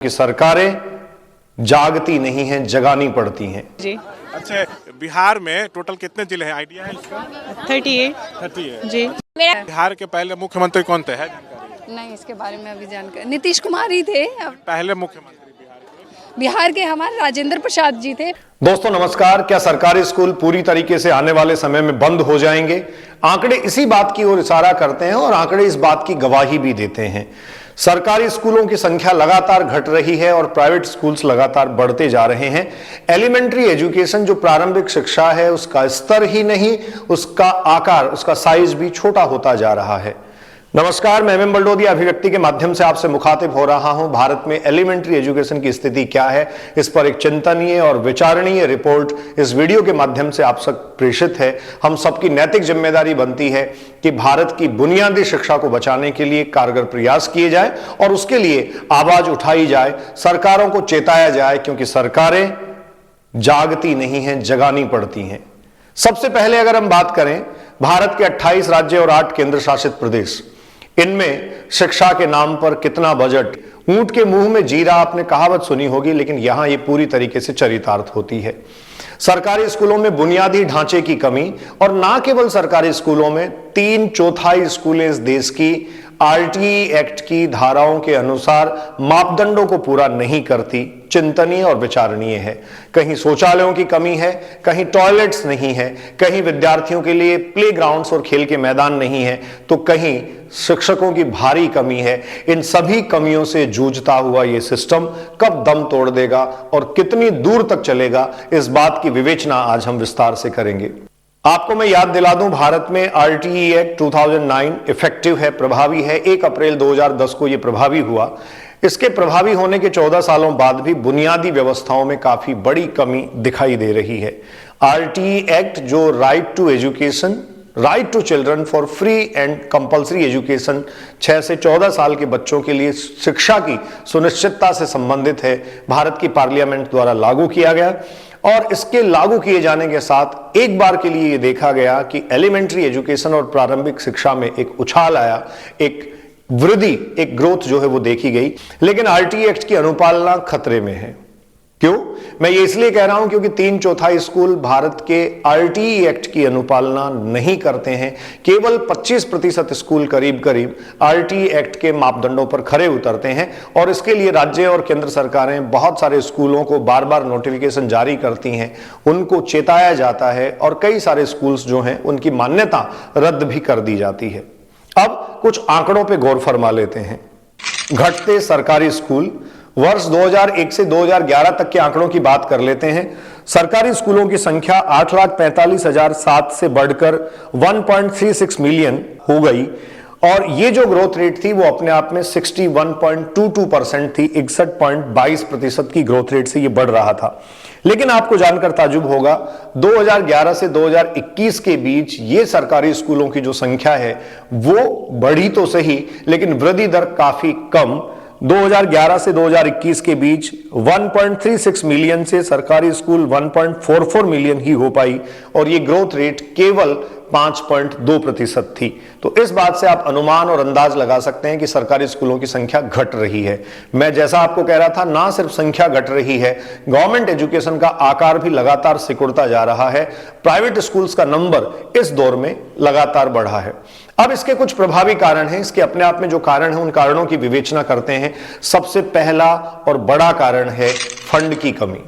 कि सरकारें जागती नहीं हैं, जगानी पड़ती हैं। जी। अच्छा, बिहार में टोटल कितने जिले हैं, आइडिया है इसका? 38 जी। बिहार के पहले मुख्यमंत्री कौन थे, है जानकारी? नहीं, इसके बारे में अभी जानकारी नीतीश कुमार ही थे। पहले मुख्यमंत्री बिहार के हमारे राजेंद्र प्रसाद जी थे। दोस्तों नमस्कार। क्या सरकारी स्कूल पूरी तरीके से आने वाले समय में बंद हो जाएंगे? आंकड़े इसी बात की ओर इशारा करते हैं और आंकड़े इस बात की गवाही भी देते हैं। सरकारी स्कूलों की संख्या लगातार घट रही है और प्राइवेट स्कूल्स लगातार बढ़ते जा रहे हैं। एलिमेंट्री एजुकेशन जो प्रारंभिक शिक्षा है उसका स्तर ही नहीं, उसका आकार, उसका साइज भी छोटा होता जा रहा है। नमस्कार, मैं एम बलडोदिया अभिव्यक्ति के माध्यम से आपसे मुखातिब हो रहा हूं। भारत में एलिमेंट्री एजुकेशन की स्थिति क्या है, इस पर एक चिंतनीय और विचारणीय रिपोर्ट इस वीडियो के माध्यम से आप तक प्रेषित है। हम सबकी नैतिक जिम्मेदारी बनती है कि भारत की बुनियादी शिक्षा को बचाने के लिए कारगर प्रयास किए जाए और उसके लिए आवाज उठाई जाए, सरकारों को चेताया जाए, क्योंकि सरकारें जागती नहीं हैं, जगानी पड़ती हैं। सबसे पहले अगर हम बात करें भारत के 28 राज्य और 8 केंद्र शासित प्रदेश, इनमें शिक्षा के नाम पर कितना बजट, ऊंट के मुंह में जीरा, आपने कहावत सुनी होगी, लेकिन यहां यह पूरी तरीके से चरितार्थ होती है। सरकारी स्कूलों में बुनियादी ढांचे की कमी, और ना केवल सरकारी स्कूलों में, 3/4 स्कूलें इस देश की आरटीई एक्ट की धाराओं के अनुसार मापदंडों को पूरा नहीं करती, चिंतनीय और विचारणीय है। कहीं शौचालयों की कमी है, कहीं टॉयलेट्स नहीं है, कहीं विद्यार्थियों के लिए प्लेग्राउंड्स और खेल के मैदान नहीं है, तो कहीं शिक्षकों की भारी कमी है। इन सभी कमियों से जूझता हुआ यह सिस्टम कब दम तोड़ देगा और कितनी दूर तक चलेगा, इस बात की विवेचना आज हम विस्तार से करेंगे। आपको मैं याद दिला दूं, भारत में आरटीई एक्ट 2009 इफेक्टिव है, प्रभावी है। 1 अप्रैल 2010 को यह प्रभावी हुआ। इसके प्रभावी होने के 14 सालों बाद भी बुनियादी व्यवस्थाओं में काफी बड़ी कमी दिखाई दे रही है। आरटीई एक्ट जो right to education, right to children for free and compulsory education, 6 से 14 साल के बच्चों के लिए शिक्षा की सुनिश्चितता से संबंधित है, भारत की पार्लियामेंट द्वारा लागू किया गया। और इसके लागू किए जाने के साथ एक बार के लिए यह देखा गया कि एलिमेंट्री एजुकेशन और प्रारंभिक शिक्षा में एक उछाल आया, एक वृद्धि, एक ग्रोथ जो है वो देखी गई। लेकिन आरटीई एक्ट की अनुपालना खतरे में है। क्यों? मैं ये इसलिए कह रहा हूं क्योंकि 3/4 स्कूल भारत के आरटीई एक्ट की अनुपालना नहीं करते हैं। केवल 25% स्कूल करीब करीब आरटीई एक्ट के मापदंडों पर खरे उतरते हैं और इसके लिए राज्य और केंद्र सरकारें बहुत सारे स्कूलों को बार बार नोटिफिकेशन जारी करती हैं, उनको चेताया जाता है और कई सारे स्कूल्स जो हैं उनकी मान्यता रद्द भी कर दी जाती है। अब कुछ आंकड़ों पे गौर फरमा लेते हैं। घटते सरकारी स्कूल, वर्ष 2001 से 2011 तक के आंकड़ों की बात कर लेते हैं। सरकारी स्कूलों की संख्या 8,45,007 से बढ़कर 1.36 मिलियन हो गई और ये जो ग्रोथ रेट थी वो अपने आप में 61.22% थी। 61.22% की ग्रोथ रेट से ये बढ़ रहा था। लेकिन आपको जानकर ताजुब होगा, 2011 से 2021 के बीच ये सरकारी स्कूलों की जो संख्या है वो बढ़ी तो सही, लेकिन वृद्धि दर काफी कम। 2011 से 2021 के बीच 1.36 मिलियन से सरकारी स्कूल 1.44 मिलियन ही हो पाई और ये ग्रोथ रेट केवल 5.2% थी। तो इस बात से आप अनुमान और अंदाज लगा सकते हैं कि सरकारी स्कूलों की संख्या घट रही है। मैं जैसा आपको कह रहा था, ना सिर्फ संख्या घट रही है, गवर्नमेंट एजुकेशन का आकार भी लगातार सिकुड़ता जा रहा है। प्राइवेट स्कूल्स का नंबर इस दौर में लगातार बढ़ा है। अब इसके कुछ प्रभावी कारण हैं। इसके अपने आप में जो कारण हैं उन कारणों की विवेचना करते हैं। सबसे पहला और बड़ा कारण है फंड की कमी।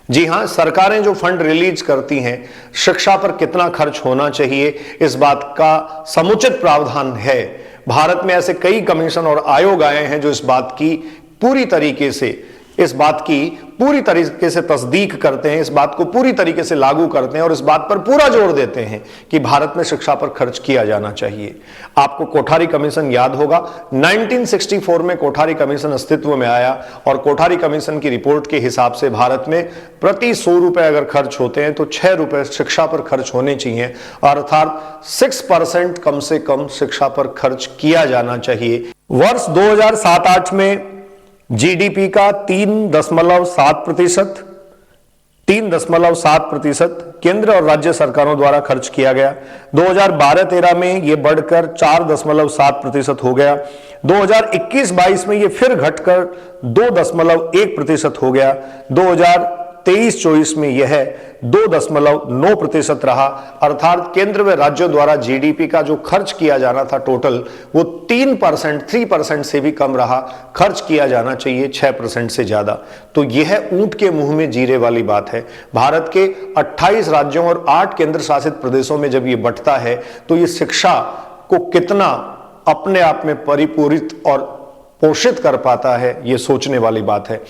जी हां, सरकारें जो फंड रिलीज करती हैं, शिक्षा पर कितना खर्च होना चाहिए, इस बात का समुचित प्रावधान है। भारत में ऐसे कई कमीशन और आयोग आए हैं जो इस बात की पूरी तरीके से तस्दीक करते हैं, इस बात को पूरी तरीके से लागू करते हैं और इस बात पर पूरा जोर देते हैं कि भारत में शिक्षा पर खर्च किया जाना चाहिए। आपको कोठारी कमीशन याद होगा। 1964 में कोठारी कमीशन अस्तित्व में आया और कोठारी कमीशन की रिपोर्ट के हिसाब से भारत में प्रति 100 रुपए अगर खर्च होते हैं तो 6 रुपए शिक्षा पर खर्च होने चाहिए, अर्थात 6% कम से कम शिक्षा पर खर्च किया जाना चाहिए। वर्ष 2007-8 में जीडीपी का 3.7%, 3.7% केंद्र और राज्य सरकारों द्वारा खर्च किया गया। 2012-13 में यह बढ़कर 4.7% हो गया। 2021-22 में यह फिर घटकर 2.1% हो गया। 2023-24 में यह 2.9% रहा। अर्थात केंद्र व राज्यों द्वारा जीडीपी का जो खर्च किया जाना था टोटल, वो 3% से भी कम रहा। खर्च किया जाना चाहिए 6% से ज्यादा। तो यह ऊंट के मुंह में जीरे वाली बात है। भारत के 28 राज्यों और 8 केंद्र शासित प्रदेशों में जब ये बंटता है तो ये शिक्षा को कितना अपने आप में परिपूरित और पोषित कर पाता है, यह सोचने वाली बात है।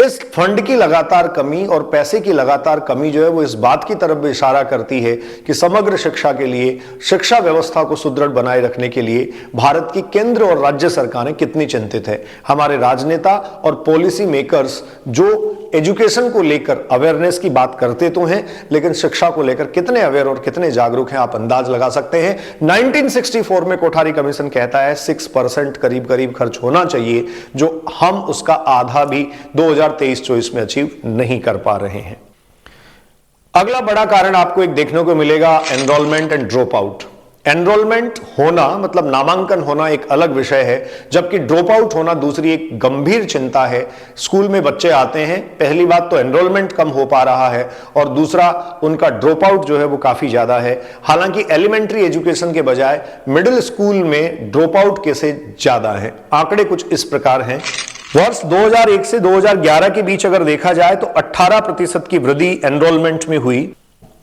इस फंड की लगातार कमी और पैसे की लगातार कमी जो है वो इस बात की तरफ भी इशारा करती है कि समग्र शिक्षा के लिए, शिक्षा व्यवस्था को सुदृढ़ बनाए रखने के लिए भारत की केंद्र और राज्य सरकारें कितनी चिंतित है। हमारे राजनेता और पॉलिसी मेकर्स जो एजुकेशन को लेकर अवेयरनेस की बात करते तो हैं, लेकिन शिक्षा को लेकर कितने अवेयर और कितने जागरूक हैं, आप अंदाज लगा सकते हैं। 1964 में कोठारी कमीशन कहता है 6% करीब करीब खर्च होना चाहिए, जो हम उसका आधा भी 2023-24 में अचीव नहीं कर पा रहे हैं। अगला बड़ा कारण आपको एक देखने को मिलेगा, enrolment and drop out. Enrolment होना मतलब नामांकन होना एक अलग विषय है, जबकि ड्रॉप आउट होना दूसरी एक गंभीर चिंता है। स्कूल में बच्चे आते हैं, पहली बात तो एनरोलमेंट कम हो पा रहा है और दूसरा उनका ड्रॉप आउट जो है वो काफी ज्यादा है। हालांकि एलिमेंट्री एजुकेशन के बजाय मिडिल स्कूल में ड्रॉप आउट केसेस ज्यादा हैं। आंकड़े कुछ इस प्रकार हैं। वर्ष 2001 से 2011 के बीच अगर देखा जाए तो 18% की वृद्धि एनरोलमेंट में हुई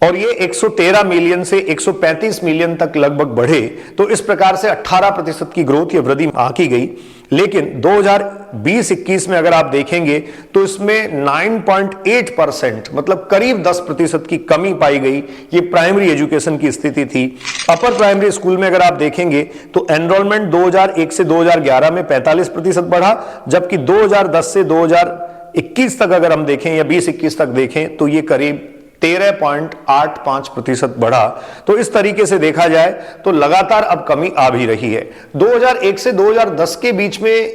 और ये 113 मिलियन से 135 मिलियन तक लगभग बढ़े। तो इस प्रकार से 18% की ग्रोथ या वृद्धि आंकी गई। लेकिन 2020-21 में अगर आप देखेंगे तो इसमें 9.8% मतलब करीब 10% की कमी पाई गई। ये प्राइमरी एजुकेशन की स्थिति थी। अपर प्राइमरी स्कूल में अगर आप देखेंगे तो एनरोलमेंट 2001 से 2011 में 45% बढ़ा, जबकि 2010 से 2021 तक अगर हम देखें या 20-21 तक देखें तो ये करीब 13.85% बढ़ा। तो इस तरीके से देखा जाए तो लगातार अब कमी आ भी रही है। 2001 से 2010 के बीच में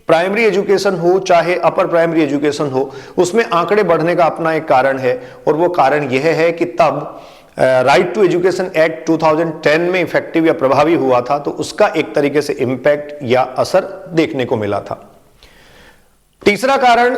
प्राइमरी एजुकेशन हो चाहे अपर प्राइमरी एजुकेशन हो, उसमें आंकड़े बढ़ने का अपना एक कारण है और वो कारण यह है कि तब राइट टू एजुकेशन एक्ट 2010 में इफेक्टिव या प्रभावी हुआ था, तो उसका एक तरीके से इंपैक्ट या असर देखने को मिला था। तीसरा कारण,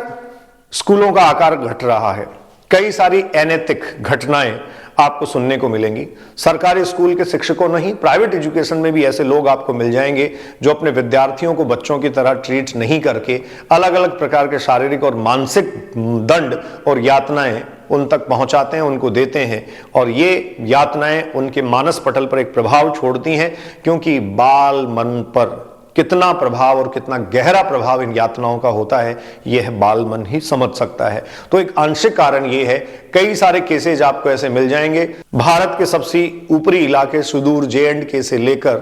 स्कूलों का आकार घट रहा है। कई सारी अनैतिक घटनाएं आपको सुनने को मिलेंगी। सरकारी स्कूल के शिक्षकों नहीं, प्राइवेट एजुकेशन में भी ऐसे लोग आपको मिल जाएंगे जो अपने विद्यार्थियों को बच्चों की तरह ट्रीट नहीं करके अलग अलग प्रकार के शारीरिक और मानसिक दंड और यातनाएं उन तक पहुंचाते हैं, उनको देते हैं और ये यातनाएं उनके मानस पटल पर एक प्रभाव छोड़ती हैं, क्योंकि बाल मन पर कितना प्रभाव और कितना गहरा प्रभाव इन यातनाओं का होता है यह बाल मन ही समझ सकता है। तो एक आंशिक कारण यह है। कई सारे केसेज आपको ऐसे मिल जाएंगे। भारत के सबसे ऊपरी इलाके सुदूर J&K से लेकर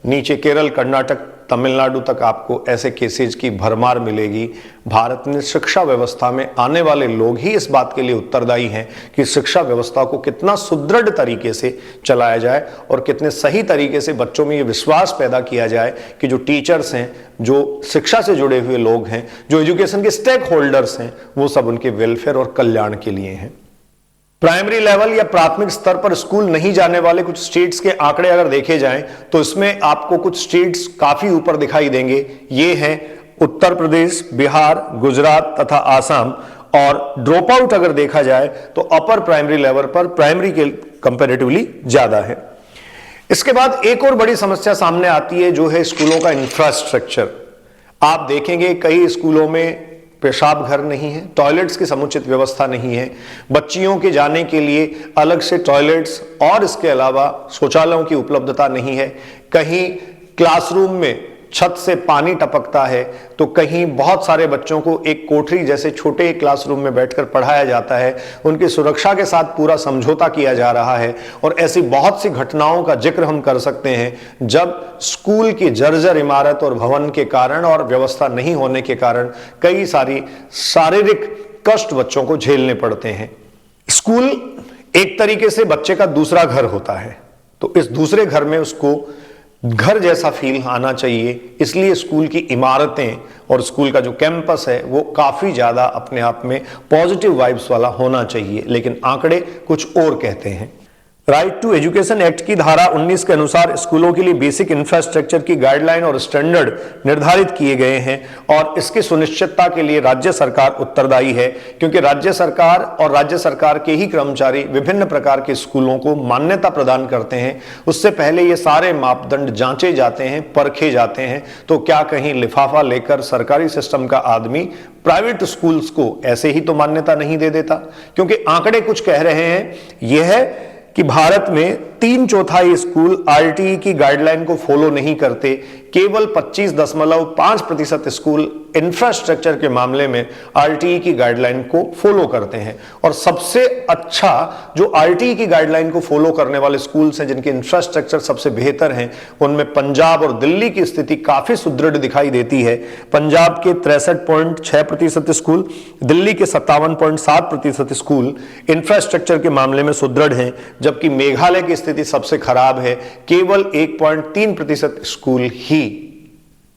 नीचे केरल, कर्नाटक, तमिलनाडु तक आपको ऐसे केसेज की भरमार मिलेगी। भारत में शिक्षा व्यवस्था में आने वाले लोग ही इस बात के लिए उत्तरदायी हैं कि शिक्षा व्यवस्था को कितना सुदृढ़ तरीके से चलाया जाए और कितने सही तरीके से बच्चों में ये विश्वास पैदा किया जाए कि जो टीचर्स हैं, जो शिक्षा से जुड़े हुए लोग हैं, जो एजुकेशन के स्टेक होल्डर्स हैं, वो सब उनके वेलफेयर और कल्याण के लिए हैं। प्राइमरी लेवल या प्राथमिक स्तर पर स्कूल नहीं जाने वाले कुछ स्टेट्स के आंकड़े अगर देखे जाएं तो इसमें आपको कुछ स्टेट्स काफी ऊपर दिखाई देंगे। ये हैं उत्तर प्रदेश, बिहार, गुजरात तथा आसाम। और ड्रॉप आउट अगर देखा जाए तो अपर प्राइमरी लेवल पर प्राइमरी के कंपैरेटिवली ज्यादा है। इसके बाद एक और बड़ी समस्या सामने आती है जो है स्कूलों का इंफ्रास्ट्रक्चर। आप देखेंगे कई स्कूलों में पेशाब घर नहीं है, टॉयलेट्स की समुचित व्यवस्था नहीं है, बच्चियों के जाने के लिए अलग से टॉयलेट्स और इसके अलावा शौचालयों की उपलब्धता नहीं है। कहीं क्लासरूम में छत से पानी टपकता है तो कहीं बहुत सारे बच्चों को एक कोठरी जैसे छोटे क्लासरूम में बैठकर पढ़ाया जाता है। उनकी सुरक्षा के साथ पूरा समझौता किया जा रहा है और ऐसी बहुत सी घटनाओं का जिक्र हम कर सकते हैं जब स्कूल की जर्जर इमारत और भवन के कारण और व्यवस्था नहीं होने के कारण कई सारी शारीरिक कष्ट बच्चों को झेलने पड़ते हैं। स्कूल एक तरीके से बच्चे का दूसरा घर होता है, तो इस दूसरे घर में उसको घर जैसा फील आना चाहिए, इसलिए स्कूल की इमारतें और स्कूल का जो कैंपस है वो काफी ज्यादा अपने आप में पॉजिटिव वाइब्स वाला होना चाहिए। लेकिन आंकड़े कुछ और कहते हैं। राइट टू एजुकेशन एक्ट की धारा 19 के अनुसार स्कूलों के लिए बेसिक इंफ्रास्ट्रक्चर की गाइडलाइन और स्टैंडर्ड निर्धारित किए गए हैं और इसकी सुनिश्चितता के लिए राज्य सरकार उत्तरदायी है, क्योंकि राज्य सरकार और राज्य सरकार के ही कर्मचारी विभिन्न प्रकार के स्कूलों को मान्यता प्रदान करते हैं। उससे पहले ये सारे मापदंड जांचे जाते हैं, परखे जाते हैं। तो क्या कहीं लिफाफा लेकर सरकारी सिस्टम का आदमी प्राइवेट स्कूल्स को ऐसे ही तो मान्यता नहीं दे देता? क्योंकि आंकड़े कुछ कह रहे हैं। यह है कि भारत में 3/4 स्कूल आरटीई की गाइडलाइन को फॉलो नहीं करते। केवल 25.5% स्कूल इंफ्रास्ट्रक्चर के मामले में आरटीई की गाइडलाइन को फॉलो करते हैं। और सबसे अच्छा जो आरटीई की गाइडलाइन को फॉलो करने वाले स्कूल्स हैं, जिनके इंफ्रास्ट्रक्चर सबसे बेहतर हैं, उनमें पंजाब और दिल्ली की स्थिति काफी सुदृढ़ दिखाई देती है। पंजाब के 63.6% स्कूल, दिल्ली के 57.7% स्कूल इंफ्रास्ट्रक्चर के मामले में सुदृढ़ हैं, जबकि मेघालय की स्थिति सबसे खराब है। केवल 1.3% स्कूल ही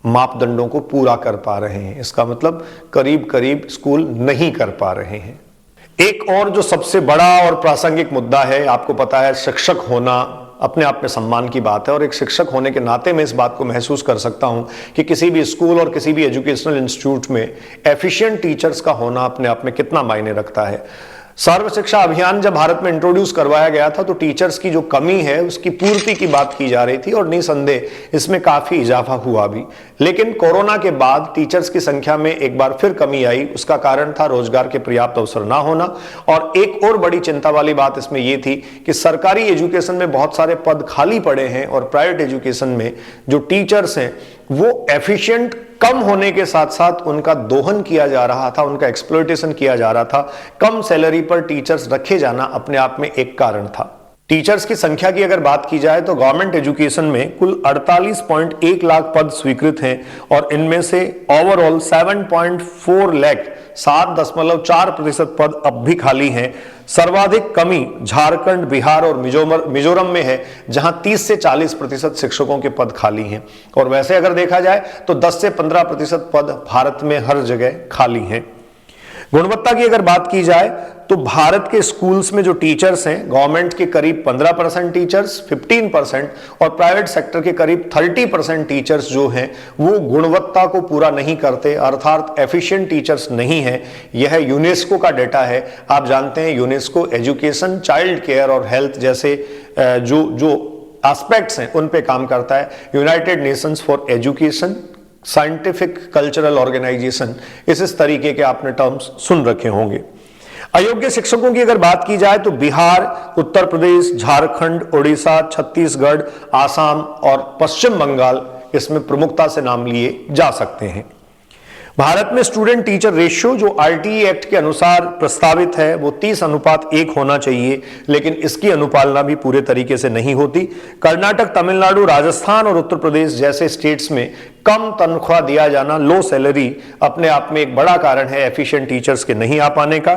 मापदंडों को पूरा कर पा रहे हैं। इसका मतलब करीब करीब स्कूल नहीं कर पा रहे हैं। एक और जो सबसे बड़ा और प्रासंगिक मुद्दा है, आपको पता है, शिक्षक होना अपने आप में सम्मान की बात है। और एक शिक्षक होने के नाते मैं इस बात को महसूस कर सकता हूं कि किसी भी स्कूल और किसी भी एजुकेशनल इंस्टीट्यूट में एफिशिएंट टीचर्स का होना अपने आप में कितना मायने रखता है। सर्व शिक्षा अभियान जब भारत में इंट्रोड्यूस करवाया गया था तो टीचर्स की जो कमी है उसकी पूर्ति की बात की जा रही थी और निसंदेह इसमें काफी इजाफा हुआ भी। लेकिन कोरोना के बाद टीचर्स की संख्या में एक बार फिर कमी आई। उसका कारण था रोजगार के पर्याप्त अवसर ना होना। और एक और बड़ी चिंता वाली बात इसमें यह थी कि सरकारी एजुकेशन में बहुत सारे पद खाली पड़े हैं और प्राइवेट एजुकेशन में जो टीचर्स हैं वो एफिशिएंट कम होने के साथ साथ उनका दोहन किया जा रहा था, उनका एक्सप्लॉयटेशन किया जा रहा था। कम सैलरी पर टीचर्स रखे जाना अपने आप में एक कारण था। टीचर्स की संख्या की अगर बात की जाए तो गवर्नमेंट एजुकेशन में कुल 48.1 लाख पद स्वीकृत हैं और इनमें से ओवरऑल 7.4 लाख 7.4% पद अब भी खाली हैं। सर्वाधिक कमी झारखंड, बिहार और मिजोरम में है, जहां 30 से 40% शिक्षकों के पद खाली हैं। और वैसे अगर देखा जाए तो 10 से 15% पद भारत में हर जगह खाली हैं। गुणवत्ता की अगर बात की जाए तो भारत के स्कूल्स में जो टीचर्स हैं, गवर्नमेंट के करीब 15% टीचर्स, 15% और प्राइवेट सेक्टर के करीब 30% टीचर्स जो हैं वो गुणवत्ता को पूरा नहीं करते, अर्थात एफिशिएंट टीचर्स नहीं है। यह यूनेस्को का डेटा है। आप जानते हैं यूनेस्को एजुकेशन, चाइल्ड केयर और हेल्थ जैसे जो एस्पेक्ट्स हैं उन पे काम करता है। United Nations for Education, Scientific Cultural Organisation, इस तरीके के आपने टर्म्स सुन रखे होंगे। अयोग्य शिक्षकों की अगर बात की जाए तो बिहार, उत्तर प्रदेश, झारखंड, उड़ीसा, छत्तीसगढ़, आसाम और पश्चिम बंगाल इसमें प्रमुखता से नाम लिए जा सकते हैं। भारत में स्टूडेंट टीचर रेशियो जो आरटीई एक्ट के अनुसार प्रस्तावित है वो 30:1 होना चाहिए, लेकिन इसकी अनुपालना भी पूरे तरीके से नहीं होती। कर्नाटक, तमिलनाडु, राजस्थान और उत्तर प्रदेश जैसे स्टेट्स में कम तनख्वाह दिया जाना, लो सैलरी, अपने आप में एक बड़ा कारण है एफिशिएंट टीचर्स के नहीं आ पाने का।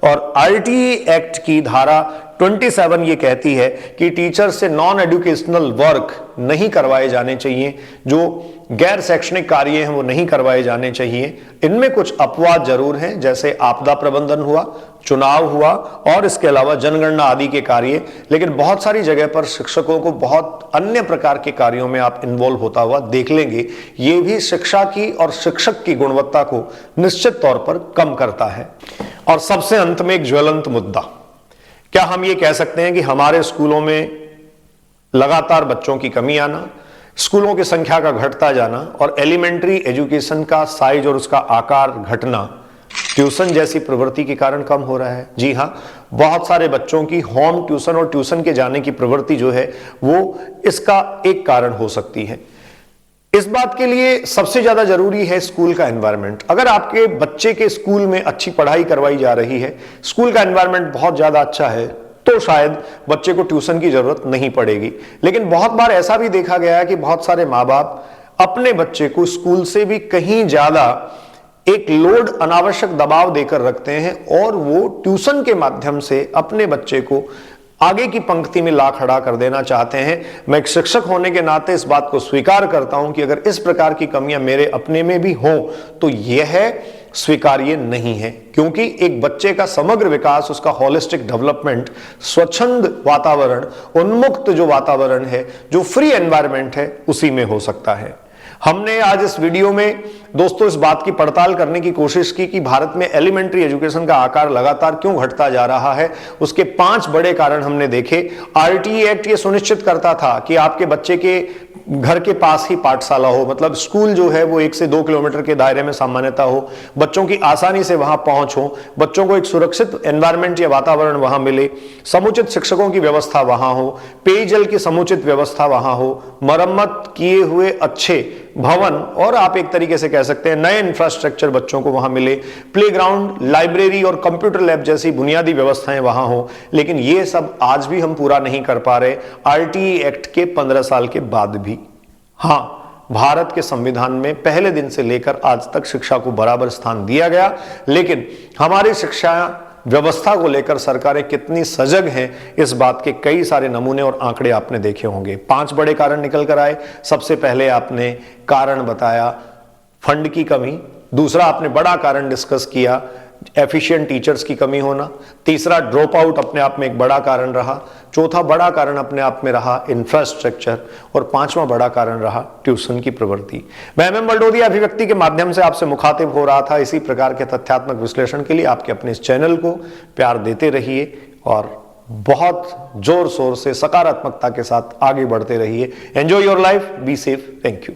और आरटीई एक्ट की धारा 27 ये कहती है कि टीचर से नॉन एजुकेशनल वर्क नहीं करवाए जाने चाहिए, जो गैर शैक्षणिक कार्य हैं वो नहीं करवाए जाने चाहिए। इनमें कुछ अपवाद जरूर हैं, जैसे आपदा प्रबंधन हुआ, चुनाव हुआ और इसके अलावा जनगणना आदि के कार्य। लेकिन बहुत सारी जगह पर शिक्षकों को बहुत अन्य प्रकार के कार्यों में आप इन्वॉल्व होता हुआ देख लेंगे। ये भी शिक्षा की और शिक्षक की गुणवत्ता को निश्चित तौर पर कम करता है। और सबसे अंत में एक ज्वलंत मुद्दा, क्या हम ये कह सकते हैं कि हमारे स्कूलों में लगातार बच्चों की कमी आना, स्कूलों की संख्या का घटता जाना और एलिमेंट्री एजुकेशन का साइज और उसका आकार घटना ट्यूशन जैसी प्रवृत्ति के कारण कम हो रहा है? जी हां, बहुत सारे बच्चों की होम ट्यूशन और ट्यूशन के जाने की प्रवृत्ति जो है वो इसका एक कारण हो सकती है। इस बात के लिए सबसे ज्यादा जरूरी है स्कूल का एनवायरनमेंट। अगर आपके बच्चे के स्कूल में अच्छी पढ़ाई करवाई जा रही है, स्कूल का एनवायरनमेंट बहुत ज्यादा अच्छा है, तो शायद बच्चे को ट्यूशन की जरूरत नहीं पड़ेगी। लेकिन बहुत बार ऐसा भी देखा गया है कि बहुत सारे माँ बाप अपने बच्चे को स्कूल से भी कहीं ज्यादा एक लोड, अनावश्यक दबाव देकर रखते हैं और वो ट्यूशन के माध्यम से अपने बच्चे को आगे की पंक्ति में ला खड़ा कर देना चाहते हैं। मैं एक शिक्षक होने के नाते इस बात को स्वीकार करता हूं कि अगर इस प्रकार की कमियां मेरे अपने में भी हों तो यह स्वीकार्य नहीं है, क्योंकि एक बच्चे का समग्र विकास, उसका होलिस्टिक डेवलपमेंट, स्वच्छंद वातावरण, उन्मुक्त जो वातावरण है, जो फ्री एनवायरनमेंट है, उसी में हो सकता है। हमने आज इस वीडियो में दोस्तों इस बात की पड़ताल करने की कोशिश की कि भारत में एलिमेंट्री एजुकेशन का आकार लगातार क्यों घटता जा रहा है। उसके 5 बड़े कारण हमने देखे। आरटीई एक्ट ये सुनिश्चित करता था कि आपके बच्चे के घर के पास ही पाठशाला हो, मतलब स्कूल जो है वो 1 से 2 किलोमीटर के दायरे में सामान्यता हो, बच्चों की आसानी से वहां पहुंच हो, बच्चों को एक सुरक्षित एनवायरनमेंट या वातावरण वहां मिले, समुचित शिक्षकों की व्यवस्था वहां हो, पेयजल की समुचित व्यवस्था वहां हो, मरम्मत किए हुए अच्छे भवन और आप एक तरीके से कह सकते हैं नए इंफ्रास्ट्रक्चर बच्चों को वहां मिले, प्लेग्राउंड, लाइब्रेरी और कंप्यूटर लैब जैसी बुनियादी व्यवस्थाएं वहां हो। लेकिन ये सब आज भी हम पूरा नहीं कर पा रहे आरटीई एक्ट के 15 साल के बाद भी। हां, भारत के संविधान में पहले दिन से लेकर आज तक शिक्षा को बराबर स्थान दिया गया, लेकिन हमारी शिक्षा व्यवस्था को लेकर सरकारें कितनी सजग हैं, इस बात के कई सारे नमूने और आंकड़े आपने देखे होंगे। 5 बड़े कारण निकल कर आए। सबसे पहले आपने कारण बताया फंड की कमी, दूसरा आपने बड़ा कारण डिस्कस किया एफिशिएंट टीचर्स की कमी होना, तीसरा ड्रॉप आउट अपने आप में एक बड़ा कारण रहा, चौथा बड़ा कारण अपने आप में रहा इंफ्रास्ट्रक्चर, और 5वां बड़ा कारण रहा ट्यूशन की प्रवृत्ति। मैं एमएम बलडोदिया अभिव्यक्ति के माध्यम से आपसे मुखातिब हो रहा था। इसी प्रकार के तथ्यात्मक विश्लेषण के लिए आपके अपने इस चैनल को प्यार देते रहिए और बहुत जोर शोर से सकारात्मकता के साथ आगे बढ़ते रहिए। Enjoy your life, be safe, thank you.